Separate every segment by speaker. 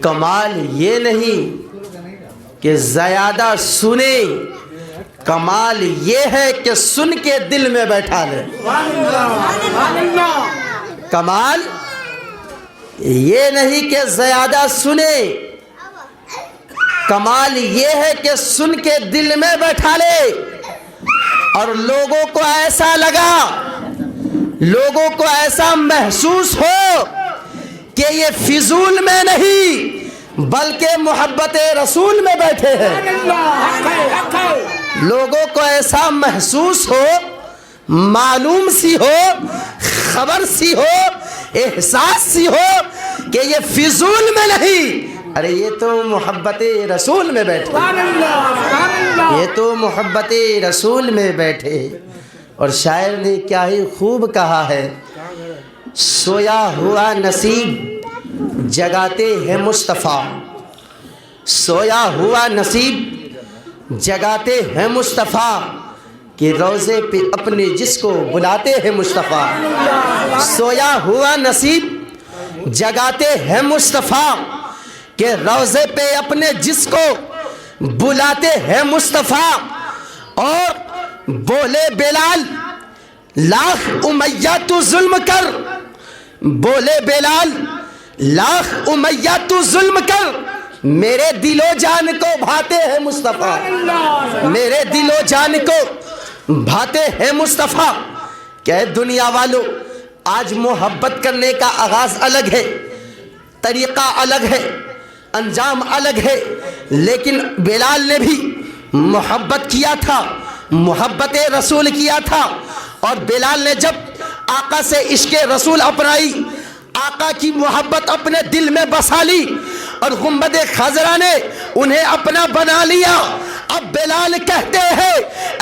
Speaker 1: کمال یہ نہیں کہ زیادہ سنے، کمال یہ ہے کہ سن کے دل میں بیٹھا لے۔ کمال یہ نہیں کہ زیادہ سنے، کمال یہ ہے کہ سن کے دل میں بیٹھا لے اور لوگوں کو ایسا لگا، لوگوں کو ایسا محسوس ہو کہ یہ فضول میں نہیں بلکہ محبت رسول میں بیٹھے ہیں۔ لوگوں کو ایسا محسوس ہو، معلوم سی ہو، خبر سی ہو، احساس سی ہو کہ یہ فضول میں نہیں، ارے یہ تو محبت رسول میں بیٹھے، یہ تو محبت رسول میں بیٹھے۔ اور شاعر نے کیا ہی خوب کہا ہے، سویا ہوا نصیب جگاتے ہیں مصطفیٰ، سویا ہوا نصیب جگاتے ہیں مصطفیٰ، کہ روضے پہ اپنے جس کو بلاتے ہیں مصطفیٰ۔ سویا ہوا نصیب جگاتے ہیں مصطفیٰ، کہ روضے پہ اپنے جس کو بلاتے ہیں مصطفیٰ۔ اور بولے بلال لاکھ امیہ تو ظلم کر، بولے بلال لاکھ امیہ تو ظلم کر، میرے دل و جان کو بھاتے ہیں مصطفیٰ، میرے دل و جان کو بھاتے ہیں مصطفیٰ۔ کہ دنیا والوں آج محبت کرنے کا آغاز الگ ہے، طریقہ الگ ہے، انجام الگ ہے، لیکن بلال نے بھی محبت کیا تھا، محبت رسول کیا تھا۔ اور بلال نے جب آقا سے عشق رسول اپنائی، آقا کی محبت اپنے دل میں بسا لی اور گنبد خضرا نے انہیں اپنا بنا لیا۔ اب بلال کہتے ہیں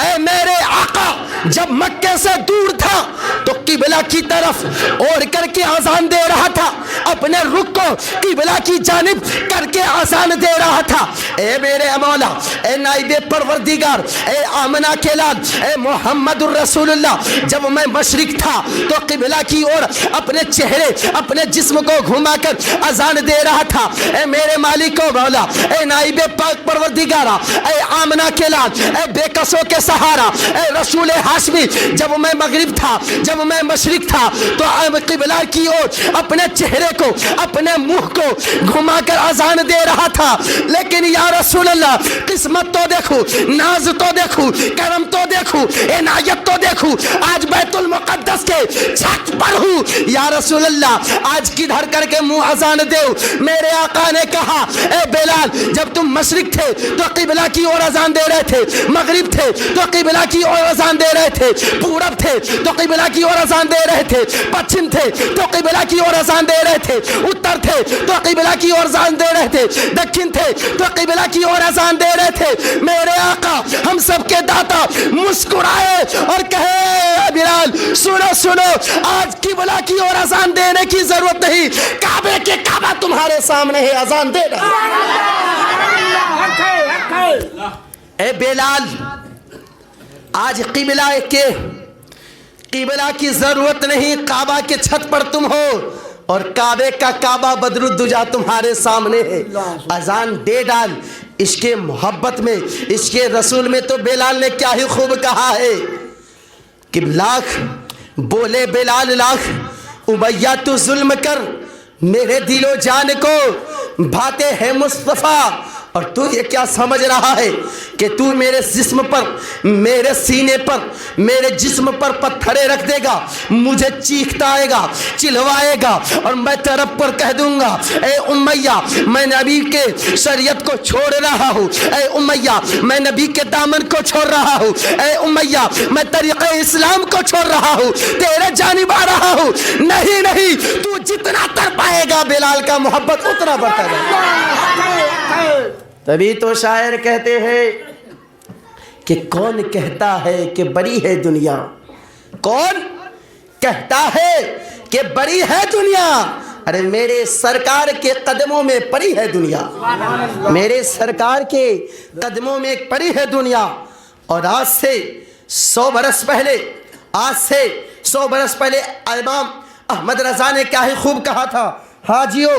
Speaker 1: اے میرے آقا، جب مکے سے دور تھا تو قبلہ کی طرف اوڑھ کر کے اذان دے رہا تھا، اپنے رخ کو قبلہ کی جانب کر کے اذان دے رہا تھا۔ اے میرے مولا، اے نائب پروردگار، اے آمنہ کے لال، اے محمد الرسول اللہ، جب میں مشرق تھا تو قبلہ کی اور اپنے چہرے اپنے جسم کو گھما کر اذان دے رہا تھا۔ اے میرے مالک و مولا، اے نائب پاک پروردگارہ، اے آمنہ کے لال، اے بے کسوں کے سہارا، اے رسول ہاشمی، جب میں مغرب تھا، جب میں مشرق تھا تو قبلہ کی اور اپنے چہرے کو اپنے منہ کو گھما کر اذان دے رہا تھا۔ لیکن یا رسول اللہ، قسمت تو دیکھو، ناز تو دیکھو، کرم تو دیکھو، عنایت تو دیکھو، آج بیت المقدس کے چھت پر ہوں۔ یا رسول اللہ، آج کدھر کر کے منہ اذان دیو؟ میرے آقا نے کہا اے بلال، جب تم مشرق تھے تو قبلہ کی اور اذان دے رہے تھے، مغرب تھے تو قبلہ کی اور اذان دے رہے تھے، پورب تھے تو قبلہ کی اور اذان دے رہے تھے، پچھم تھے تو قبلہ کی اور اذان دے رہے تھے، اتر تھے تو قبلہ کی اور اذان دے رہے تھے، دکھن تھے تو قبلہ کی اور اذان دے رہے تھے۔ میرے آقا ہم سب کے داتا مسکرائے اور کہے اے بلال، سنو سنو، آج قبلہ کی اور اذان دینے کی ضرورت نہیں، کعبے کے کعبہ تمہارے سامنے ہے، اذان دے رہا۔ اے بلال، آج قبلہ کی ضرورت نہیں، کعبہ کے چھت پر تم ہو اور کعبے کا کعبہ بدر الدجا تمہارے سامنے ہے، اذان دے ڈال۔ عشق محبت میں، عشق رسول میں تو بلال نے کیا ہی خوب کہا ہے کہ لاکھ بولے بلال لاکھ امیہ تو ظلم کر، میرے دل و جان کو بھاتے ہیں مصطفیٰ۔ اور تو یہ کیا سمجھ رہا ہے کہ تو میرے جسم پر، میرے سینے پر، میرے جسم پر پتھرے رکھ دے گا، مجھے چیختا آئے گا، چلوائے گا اور میں طرف پر کہہ دوں گا اے امیہ، میں نبی کے شریعت کو چھوڑ رہا ہوں، اے امیہ میں نبی کے دامن کو چھوڑ رہا ہوں، اے امیہ میں طریقہ اسلام کو چھوڑ رہا ہوں، تیرے جانب آ رہا ہوں۔ نہیں نہیں، تو جتنا تر پائے گا بلال کا محبت اتنا بڑھتا جائے۔ تبھی تو شاعر کہتے ہیں کہ کون کہتا ہے کہ بڑی ہے دنیا، کون کہتا ہے کہ بڑی ہے دنیا، ارے میرے سرکار کے قدموں میں پڑی ہے دنیا، میرے سرکار کے قدموں میں پڑی ہے دنیا۔ اور آج سے 100 برس پہلے، آج سے 100 برس پہلے امام احمد رضا نے کیا ہی خوب کہا تھا، حاجیو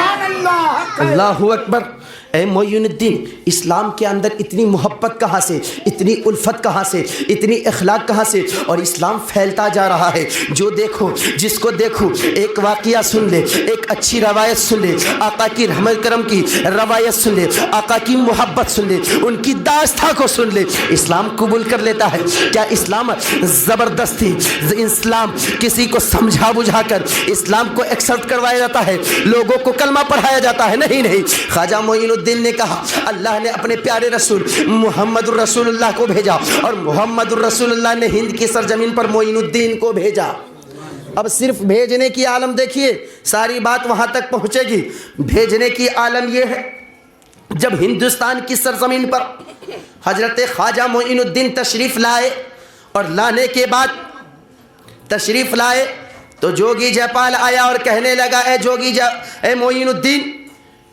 Speaker 1: اللہ اکبر. اے معین الدین، اسلام کے اندر اتنی محبت کہاں سے، اتنی الفت کہاں سے، اتنی اخلاق کہاں سے، اور اسلام پھیلتا جا رہا ہے. جو دیکھو، جس کو دیکھو، ایک واقعہ سن لے، ایک اچھی روایت سن لے، آقا کی رحمت کرم کی روایت سن لے، آقا کی محبت سن لے، ان کی داستان کو سن لے، اسلام قبول کر لیتا ہے. کیا اسلام زبردستی، اسلام کسی کو سمجھا بجھا کر اسلام کو ایکسپٹ کروایا جاتا ہے، لوگوں کو کلمہ پڑھایا جاتا ہے؟ نہیں نہیں. خواجہ معین الدین نے کہا اللہ نے اپنے پیارے رسول محمد الرسول اللہ کو بھیجا، اور محمد الرسول اللہ نے ہند کی سرزمین پر معین الدین کو بھیجا. اب صرف بھیجنے کی عالم دیکھیے، ساری بات وہاں تک پہنچے گی. بھیجنے کی عالم یہ ہے، جب ہندوستان کی سرزمین پر حضرت خواجہ معین الدین تشریف لائے، اور لانے کے بعد تشریف لائے تو جوگی جے پال آیا اور کہنے لگا اے معین الدین،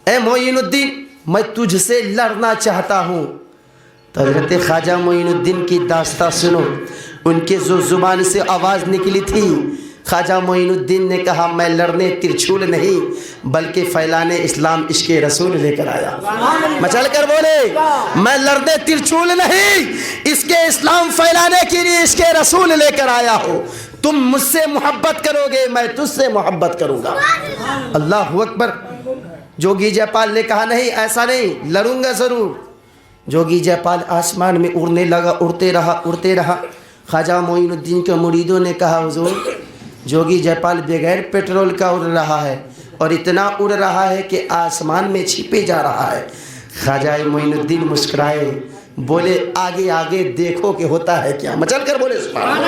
Speaker 1: اے معین الدین، میں تجھ سے لڑنا چاہتا ہوں. تو حضرت خواجہ معین الدین کی داستان سنو. ان کے جو زبان سے آواز نکلی تھی، خواجہ معین الدین نے کہا میں لڑنے ترچھول نہیں بلکہ پھیلانے اسلام عشق رسول لے کر آیا. مچل کر بولے، میں لڑنے ترچھول نہیں، اس کے اسلام پھیلانے کے لیے عشق رسول لے کر آیا ہوں. تم مجھ سے محبت کرو گے، میں تجھ سے محبت کروں گا. اللہ اکبر. جوگی جے پال نے کہا نہیں، ایسا نہیں، لڑوں گا ضرور. جوگی جے پال آسمان میں اڑنے لگا، اڑتے رہا. خواجہ معین الدین کے مریدوں نے کہا حضور، جوگی جے پال بغیر پیٹرول کا اڑ رہا ہے، اور اتنا اڑ رہا ہے کہ آسمان میں چھپے جا رہا ہے. خواجہ معین الدین مسکرائے، بولے آگے آگے دیکھو کہ ہوتا ہے کیا. مچل کر بولے سبحان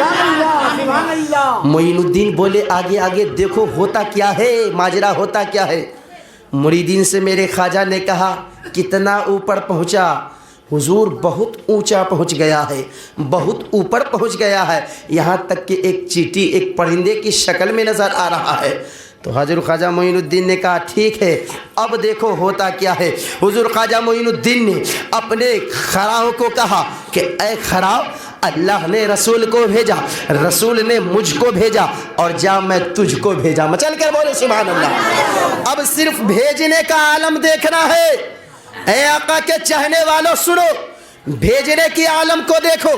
Speaker 1: اللہ. معین الدین بولے آگے آگے دیکھو ہوتا کیا ہے، ماجرا ہوتا کیا ہے. مریدین سے میرے خواجہ نے کہا کتنا اوپر پہنچا؟ حضور بہت اونچا پہنچ گیا ہے، بہت اوپر پہنچ گیا ہے، یہاں تک کہ ایک چیٹی ایک پرندے کی شکل میں نظر آ رہا ہے. تو حضرت خواجہ معین الدین نے کہا ٹھیک ہے، اب دیکھو ہوتا کیا ہے. حضور خواجہ معین الدین نے اپنے خراؤں کو کہا کہ اے خراؤ، اللہ نے رسول کو بھیجا، رسول نے مجھ کو بھیجا، اور جا میں تجھ کو بھیجا. مچل کر بولے سبحان اللہ. اب صرف بھیجنے کا عالم دیکھنا ہے. اے آقا کے چاہنے والوں سنو، بھیجنے کی عالم کو دیکھو.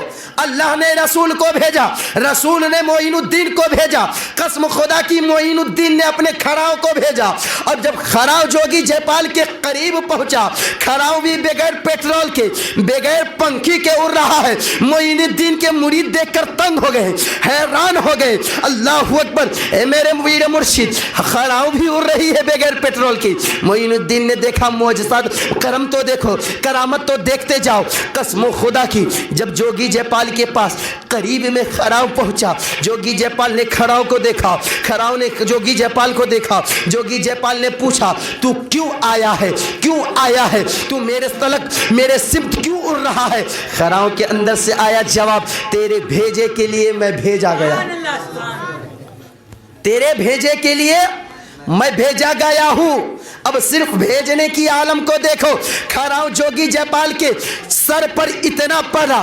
Speaker 1: اللہ نے رسول کو بھیجا، رسول نے معین الدین کو بھیجا. قسم خدا کی معین الدین نے اپنے کھڑاؤں کو بھیجا. اور جب کھڑاؤ جوگی جے پال کے قریب پہنچا، کھڑاؤ بھی بغیر پیٹرول کے بغیر پنکھی کے اڑ رہا ہے. معین الدین کے مرید دیکھ کر تنگ ہو گئے، حیران ہو گئے. اللہ اکبر. اے میرے ویر مرشد، کھڑاؤ بھی اڑ رہی ہے بغیر پیٹرول کی. معین الدین نے دیکھا معجزات، کرم تو دیکھو، کرامت تو دیکھتے جاؤ. قسم خدا کی جب جوگی جے پال کے پاس قریب میں کھڑاؤ پہنچا، جوگی جے پال نے کھڑاؤ کو دیکھا، کھڑاؤ نے جوگی جے پال کو دیکھا. جوگی جے پال نے پوچھا تو کیوں آیا ہے، کیوں آیا ہے، تو میرے سلک میرے سمت کیوں اڑ رہا ہے؟ کھڑاؤ کے اندر سے آیا جواب، تیرے بھیجے کے لیے میں بھیجا گیا، تیرے بھیجے کے لیے میں بھیجا گیا ہوں. اب صرف بھیجنے کی عالم کو دیکھو. کھڑاؤ جوگی جے پال کے سر پر اتنا پڑا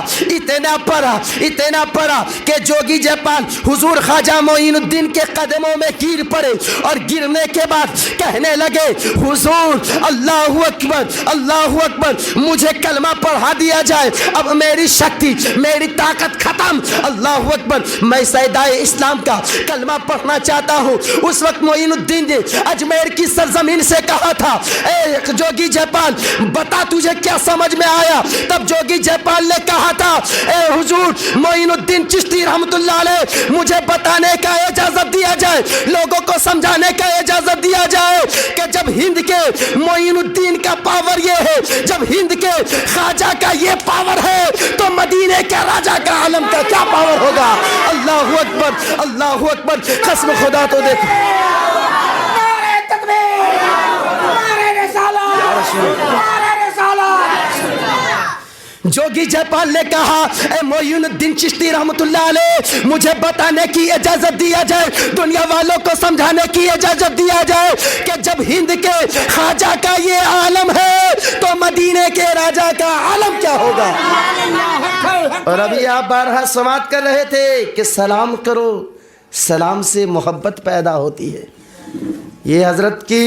Speaker 1: کہ جوگی جے پال حضور خواجہ معین الدین کے قدموں میں گر پڑے، اور گرنے کے بعد کہنے لگے حضور اللہ اکبر، اللہ اکبر، مجھے کلمہ پڑھا دیا جائے، اب میری شکتی میری طاقت ختم. اللہ اکبر، میں سیدائے اسلام کا کلمہ پڑھنا چاہتا ہوں. اس وقت معین الدین نے اجمیر کی سرزمین سے کہا تھا اے جوگی جے پال بتا تجھے کیا سمجھ میں آیا؟ تب جوگی جے پال نے کہا تھا اے حضور معین الدین چشتی رحمت اللہ علیہ، مجھے بتانے کا اجازت دیا جائے، لوگوں کو سمجھانے کا اجازت دیا جائے کہ جب ہند کے معین الدین کا پاور یہ ہے، جب ہند کے خواجہ کا یہ پاور ہے، تو مدینے کے راجہ کا عالم کا کیا پاور ہوگا؟ اللہ اکبر، اللہ اکبر. قسم خدا تو دیکھو. جوگی جے پال نے کہا اے معین الدین چشتی رحمت اللہ علیہ، مجھے بتانے کی اجازت دیا جائے، دنیا والوں کو سمجھانے کی اجازت دیا جائے کہ جب ہند کے خواجہ کا یہ عالم ہے تو مدینے کے راجہ کا عالم کیا ہوگا؟ اور ابھی آپ بارہا سماعت کر رہے تھے کہ سلام کرو، سلام سے محبت پیدا ہوتی ہے. یہ حضرت کی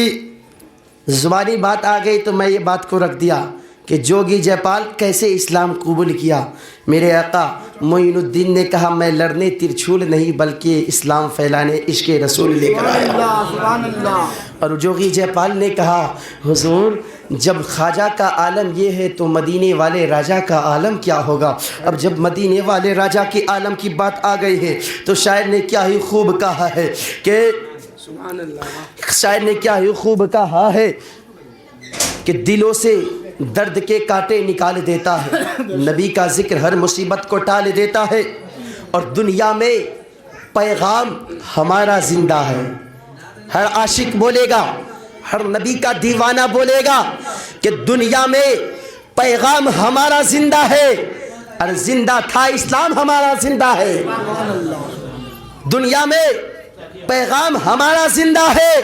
Speaker 1: زبانی بات آ گئی تو میں یہ بات کو رکھ دیا کہ جوگی جے پال کیسے اسلام قبول کیا. میرے آقا معین الدین نے کہا میں لڑنے ترچھول نہیں بلکہ اسلام پھیلانے عشق رسول لے کر آیا. اور جوگی جے پال نے کہا حضور جب خواجہ کا عالم یہ ہے تو مدینے والے راجہ کا عالم کیا ہوگا. اب جب مدینے والے راجہ کے عالم کی بات آ گئی ہے تو شاعر نے کیا ہی خوب کہا ہے کہ شاعر نے کیا ہی خوب کہا ہے کہ دلوں سے درد کے کانٹے نکال دیتا ہے. نبی کا ذکر ہر مصیبت کو ٹال دیتا ہے. اور دنیا میں پیغام ہمارا زندہ ہے. ہر عاشق بولے گا, ہر نبی کا دیوانہ بولے گا کہ دنیا میں پیغام ہمارا زندہ ہے. اور زندہ تھا اسلام ہمارا زندہ ہے. دنیا میں پیغام ہمارا زندہ ہے.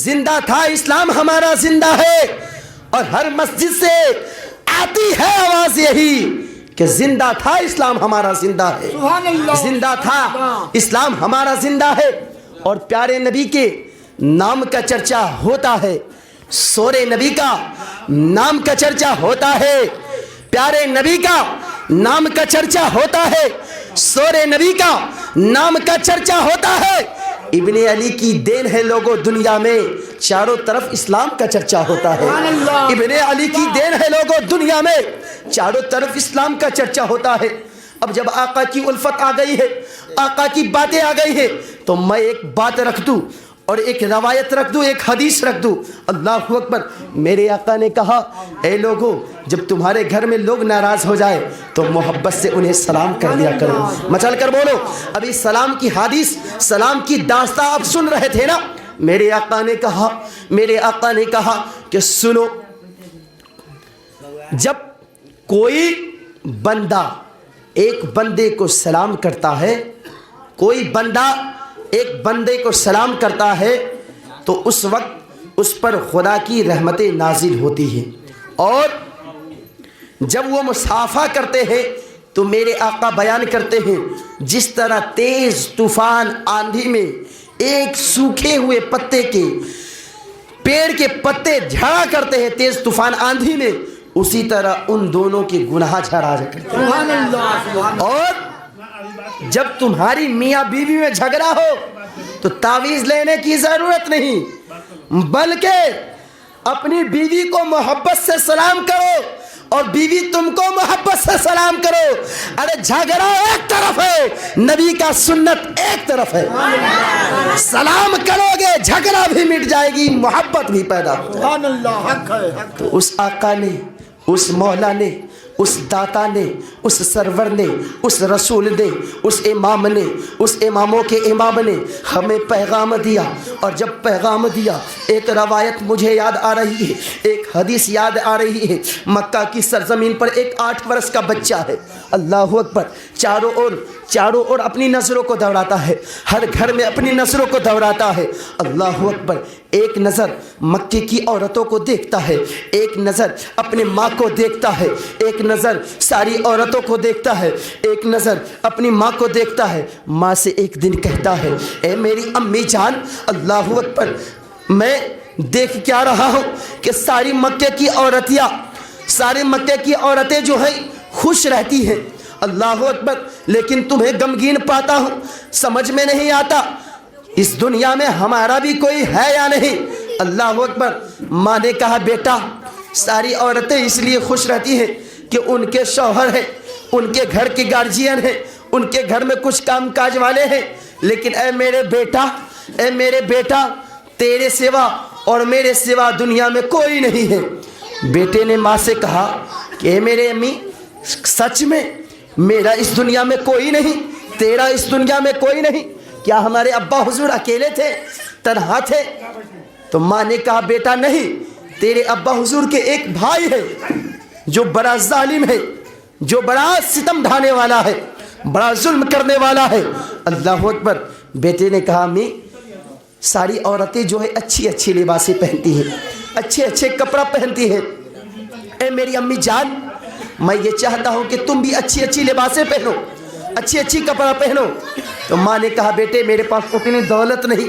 Speaker 1: زندہ تھا اسلام ہمارا زندہ ہے. اور ہر مسجد سے آتی ہے آواز یہی کہ زندہ تھا اسلام ہمارا زندہ ہے. زندہ تھا اسلام ہمارا زندہ ہے. اور پیارے نبی کے نام کا چرچا ہوتا ہے, سورے نبی کا نام کا چرچا ہوتا ہے. پیارے نبی کا نام کا چرچا ہوتا ہے, سورے نبی کا نام کا چرچا ہوتا ہے. ابن علی کی دین ہے لوگوں دنیا میں چاروں طرف اسلام کا چرچا ہوتا ہے. ابن علی کی دین ہے لوگوں دنیا میں چاروں طرف اسلام کا چرچا ہوتا ہے. اب جب آقا کی الفت آ گئی ہے, آقا کی باتیں آ گئی ہیں, تو میں ایک بات رکھ دوں اور ایک روایت رکھ دوں, ایک حدیث رکھ دوں. اللہ اکبر. میرے آقا نے کہا اے لوگوں جب تمہارے گھر میں لوگ ناراض ہو جائے تو محبت سے انہیں سلام کر دیا کرو. مچل کر بولو. ابھی سلام کی حدیث, سلام کی داستان آپ سن رہے تھے نا. میرے آقا نے کہا کہ سنو, جب کوئی بندہ ایک بندے کو سلام کرتا ہے, کوئی بندہ ایک بندے کو سلام کرتا ہے تو اس وقت اس پر خدا کی رحمتیں نازل ہوتی ہیں. اور جب وہ مصافحہ کرتے ہیں تو میرے آقا بیان کرتے ہیں جس طرح تیز طوفان آندھی میں ایک سوکھے ہوئے پتے کے پیڑ کے پتے جھڑا کرتے ہیں تیز طوفان آندھی میں, اسی طرح ان دونوں کے گناہ جھڑا کرتے ہیں. اور جب تمہاری میاں بیوی میں جھگڑا ہو تو تعویذ لینے کی ضرورت نہیں, بلکہ اپنی بیوی کو محبت سے سلام کرو اور بیوی تم کو محبت سے سلام کرو. ارے جھگڑا ایک طرف ہے, نبی کا سنت ایک طرف ہے. سلام کرو گے جھگڑا بھی مٹ جائے گی, محبت بھی پیدا ہو جائے گی. تو اس آقا نے, اس مولا نے, اس داتا نے, اس سرور نے, اس رسول نے, اس امام نے, اس اماموں کے امام نے ہمیں پیغام دیا. اور جب پیغام دیا ایک روایت مجھے یاد آ رہی ہے, ایک حدیث یاد آ رہی ہے. مکہ کی سرزمین پر ایک 8 برس کا بچہ ہے. اللہ اکبر. چاروں اور اپنی نظروں کو دوڑاتا ہے, ہر گھر میں اپنی نظروں کو دوڑاتا ہے. اللہ اکبر. ایک نظر مکے کی عورتوں کو دیکھتا ہے, ایک نظر اپنے ماں کو دیکھتا ہے, ایک نظر ساری عورتوں کو دیکھتا ہے, ایک نظر اپنی ماں کو دیکھتا ہے. ماں سے ایک دن کہتا ہے اے میری امی جان. اللہ اکبر. میں دیکھ کیا رہا ہوں کہ ساری مکے کی عورتیں جو ہیں خوش رہتی ہیں. اللہ اکبر. لیکن تمہیں غمگین پاتا ہوں, سمجھ میں نہیں آتا اس دنیا میں ہمارا بھی کوئی ہے یا نہیں. اللہ اکبر. ماں نے کہا بیٹا ساری عورتیں اس لیے خوش رہتی ہیں کہ ان کے شوہر ہیں, ان کے گھر کے گارجین ہیں, ان کے گھر میں کچھ کام کاج والے ہیں. لیکن اے میرے بیٹا تیرے سوا اور میرے سوا دنیا میں کوئی نہیں ہے. بیٹے نے ماں سے کہا کہ اے میرے امی سچ میں میرا اس دنیا میں کوئی نہیں, تیرا اس دنیا میں کوئی نہیں. کیا ہمارے ابا حضور اکیلے تھے, تنہا تھے؟ تو ماں نے کہا بیٹا نہیں, تیرے ابا حضور کے ایک بھائی ہے جو بڑا ظالم ہے, جو بڑا ستم ڈھانے والا ہے, بڑا ظلم کرنے والا ہے. اللہ اکبر. بیٹے نے کہا امی ساری عورتیں جو ہے اچھی لباسیں پہنتی ہیں, اچھے کپڑا پہنتی ہیں. اے میری امی جان میں یہ چاہتا ہوں کہ تم بھی اچھی لباسیں پہنو, اچھی کپڑا پہنو. تو ماں نے کہا بیٹے میرے پاس اتنی دولت نہیں,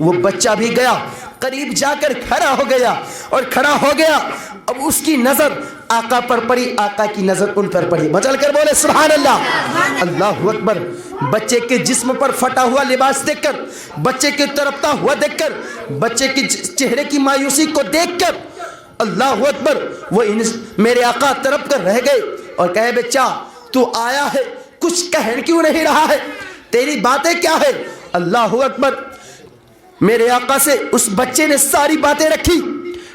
Speaker 1: وہ بچہ بھی گیا قریب جا کر کھڑا ہو گیا اور کھڑا ہو گیا. اب اس کی نظر آقا پر پڑی, آقا کی نظر ان پر پڑی. مچل کر بولے سبحان اللہ. اللہ اکبر. بچے کے جسم پر پھٹا ہوا لباس دیکھ کر, بچے کے تڑپتا ہوا دیکھ کر, بچے کے چہرے کی مایوسی کو دیکھ کر, اللہ اکبر, وہ میرے آقا تڑپ کر رہ گئے اور کہے بچہ تو آیا ہے, کچھ کہہ کیوں نہیں رہا ہے, تیری باتیں کیا ہے؟ اللہ اکبر. میرے آقا سے اس بچے نے ساری باتیں رکھی,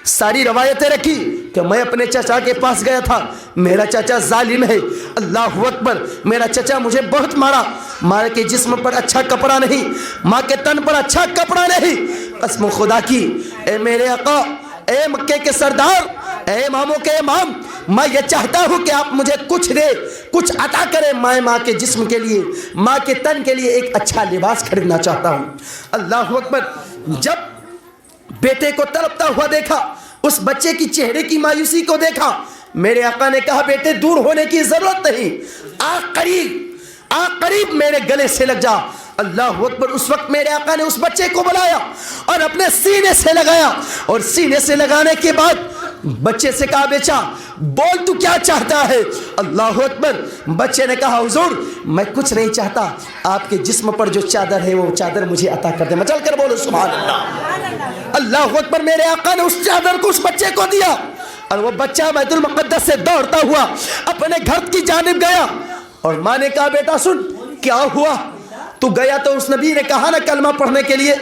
Speaker 1: ساری روایتیں رکھی کہ میں اپنے چچا کے پاس گیا تھا, میرا چچا ظالم ہے. اللہ اکبر. میرا چچا مجھے بہت مارا, ماں کے جسم پر اچھا کپڑا نہیں, ماں کے تن پر اچھا کپڑا نہیں. قسم خدا کی اے میرے آقا, اے مکے کے سردار, اے اماموں کے امام, میں یہ چاہتا ہوں کہ آپ مجھے کچھ دے, کچھ عطا کرے. میں ماں کے جسم کے لیے, ماں کے تن کے لیے ایک اچھا لباس خریدنا چاہتا ہوں. اللہ اکبر. جب بیٹے کو تڑپتا ہوا دیکھا, اس بچے کی چہرے کی مایوسی کو دیکھا, میرے آقا نے کہا بیٹے دور ہونے کی ضرورت نہیں, آ قریب, آ قریب, میرے گلے سے لگ جا. اللہ اکبر. اس وقت میرے آقا نے اس بچے کو بلایا اور اپنے سینے سے لگایا, اور سینے سے لگانے کے بعد بچے سے کہا بیچا بول تو کیا چاہتا ہے؟ اللہ اکبر. بچے نے کہا حضور میں کچھ نہیں چاہتا, آپ کے جسم پر جو چادر ہے وہ چادر مجھے عطا کر دے. مچل کر بولو سبحان اللہ. اللہ اکبر. میرے آقا نے اس چادر کو اس بچے کو دیا, اور وہ بچہ بیت المقدس سے دوڑتا ہوا اپنے گھر کی جانب گیا. اور ماں نے کہا بیٹا سن کیا ہوا؟ تو گیا تو اس نبی نے کہا نا کلمہ پڑھنے کے لیے.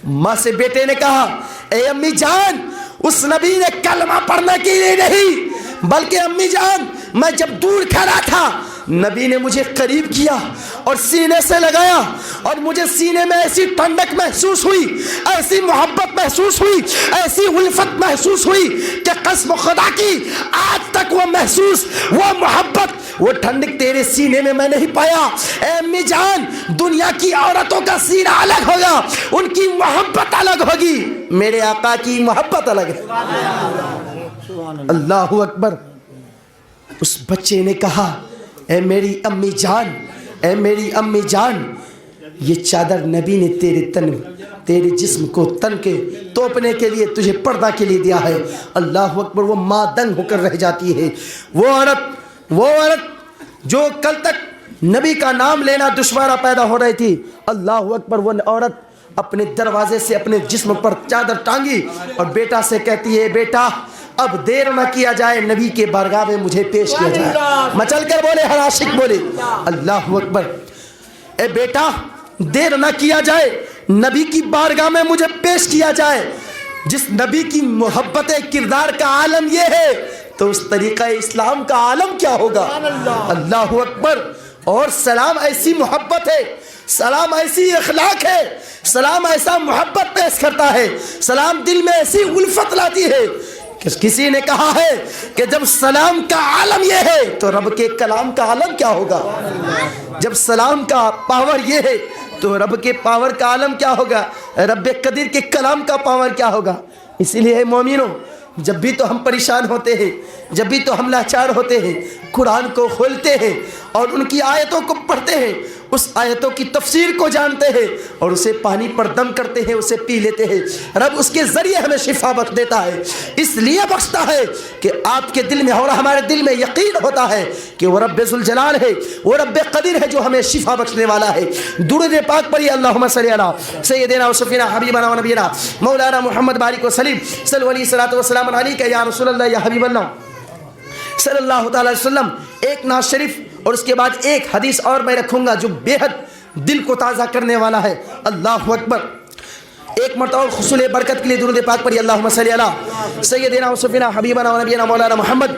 Speaker 1: ماں سے بیٹے نے کہا اے امی جان, اس نبی نے کلمہ پڑھنے کے لیے نہیں, بلکہ امی جان میں جب دور کھڑا تھا نبی نے مجھے قریب کیا اور سینے سے لگایا, اور مجھے سینے میں ایسی ٹھنڈک محسوس ہوئی, ایسی محبت محسوس ہوئی, ایسی الفت محسوس ہوئی کہ قسم خدا کی آج تک وہ محسوس, وہ محبت, وہ ٹھنڈک تیرے سینے میں نہیں پایا. اے امی جان دنیا کی عورتوں کا سینہ الگ ہوگا, ان کی محبت الگ ہوگی, میرے آقا کی محبت الگ ہے. اللہ اکبر. اس بچے نے کہا اے میری امی جان, اے میری امی جان, یہ چادر نبی نے تیرے تن, تیرے جسم کو تن کے توپنے کے لیے, تجھے پردہ کے لیے دیا ہے. اللہ اکبر. وہ ماں دنگ ہو کر رہ جاتی ہے. وہ عورت جو کل تک نبی کا نام لینا دشوارا پیدا ہو رہی تھی, اللہ اکبر, وہ عورت اپنے دروازے سے اپنے جسم پر چادر ٹانگی اور بیٹا سے کہتی ہے بیٹا اب دیر نہ کیا جائے, نبی کے بارگاہ میں مجھے پیش کیا جائے. مچل کر بولے ہر عاشق بولے اللہ اکبر. اے بیٹا دیر نہ کیا جائے, نبی کی بارگاہ میں مجھے پیش کیا جائے. جس نبی کی محبت کردار کا عالم یہ ہے تو اس طریقہ اسلام کا عالم کیا ہوگا؟ اللہ اکبر. اور سلام ایسی محبت ہے, سلام ایسی اخلاق ہے, سلام ایسا محبت پیش کرتا ہے, سلام دل میں ایسی الفت لاتی ہے. کسی نے کہا ہے کہ جب سلام کا عالم یہ ہے تو رب کے کلام کا عالم کیا ہوگا؟ جب سلام کا پاور یہ ہے تو رب کے پاور کا عالم کیا ہوگا؟ رب قدیر کے کلام کا پاور کیا ہوگا؟ اسی لیے مومنوں جب بھی تو ہم پریشان ہوتے ہیں, جب بھی تو ہم لاچار ہوتے ہیں, قرآن کو کھولتے ہیں اور ان کی آیتوں کو پڑھتے ہیں, اس آیتوں کی تفسیر کو جانتے ہیں اور اسے پانی پر دم کرتے ہیں, اسے پی لیتے ہیں. رب اس کے ذریعے ہمیں شفا بخش دیتا ہے. اس لیے بخشتا ہے کہ آپ کے دل میں اور ہمارے دل میں یقین ہوتا ہے کہ وہ رب ذوالجلال ہے, وہ رب قدیر ہے جو ہمیں شفا بخشنے والا ہے. درود پاک پڑھیے اللہم صلی علی سیدنا و سفینا حبیبنا و نبینا مولانا محمد بارک وسلم صلی علیہ الصلوۃ والسلام علیکہ یا رسول اللہ یا حبیب اللہ صلی اللہ تعالی علیہ وسلم. ایک نعت شریف اور اس کے بعد ایک حدیث اور میں رکھوں گا جو بے حد دل کو تازہ کرنے والا ہے. اللہ اکبر. ایک مرتبہ حصول برکت کے لیے درود پاک پڑھیے اللہم صلی علی سیدنا و سفینا حبیبنا و نبینا مولانا محمد